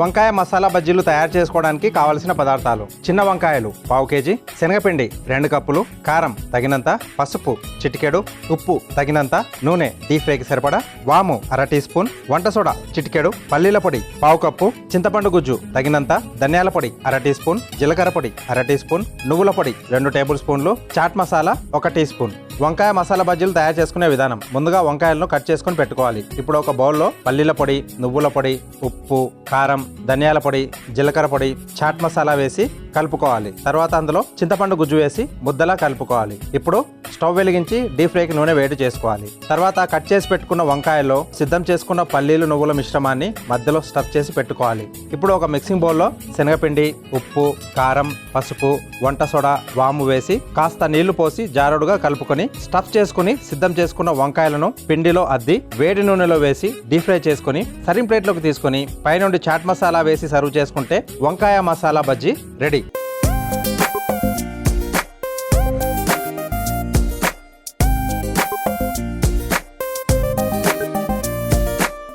వంకాయ మసాలా బజ్జీలు తయారు చేసుకోవడానికి కావలసిన పదార్థాలు: చిన్న వంకాయలు పావు కేజీ, శనగపిండి 2 కప్పులు, కారం తగినంత, పసుపు చిటికెడు, ఉప్పు తగినంత, నూనె డీప్ ఫ్రైకి సరిపడా, వాము 1/2 టీ స్పూన్, వంట సోడా చిటికెడు, పల్లీల పొడి పావు కప్పు, చింతపండు గుజ్జు తగినంత, ధనియాల పొడి 1/2 టీ స్పూన్, జీలకర్ర పొడి 1/2 టీ స్పూన్, నువ్వుల పొడి 2 టేబుల్ స్పూన్లు, చాట్ మసాలా 1 టీ స్పూన్. వంకాయ మసాలా బజ్జీలు తయారు చేసుకునే విధానం: ముందుగా వంకాయలను కట్ చేసుకుని పెట్టుకోవాలి. ఇప్పుడు ఒక బౌల్లో పల్లీల పొడి, నువ్వుల పొడి, ఉప్పు, కారం, ధనియాల పొడి, జీలకర్ర పొడి, చాట్ మసాలా వేసి కలుపుకోవాలి. తర్వాత అందులో చింతపండు గుజ్జు వేసి ముద్దలా కలుపుకోవాలి. ఇప్పుడు స్టవ్ వెలిగించి డీప్ ఫ్రైకి నూనె వేడి చేసుకోవాలి. తర్వాత కట్ చేసి పెట్టుకున్న వంకాయలో సిద్ధం చేసుకున్న పల్లీలు నువ్వుల మిశ్రమాన్ని మధ్యలో స్టఫ్ చేసి పెట్టుకోవాలి. ఇప్పుడు ఒక మిక్సింగ్ బౌల్లో శనగపిండి, ఉప్పు, కారం, పసుపు, వంట సోడా, వాము వేసి కాస్త నీళ్లు పోసి జారుడుగా కలుపుకొని స్టఫ్ చేసుకుని సిద్ధం చేసుకున్న వంకాయలను పిండిలో అద్ది వేడి నూనెలో వేసి డీప్ ఫ్రై చేసుకుని సర్వింగ్ ప్లేట్లోకి తీసుకుని పైనుండి చాట్ మసాలా వేసి సర్వ్ చేసుకుంటే వంకాయ మసాలా బజ్జీ రెడీ.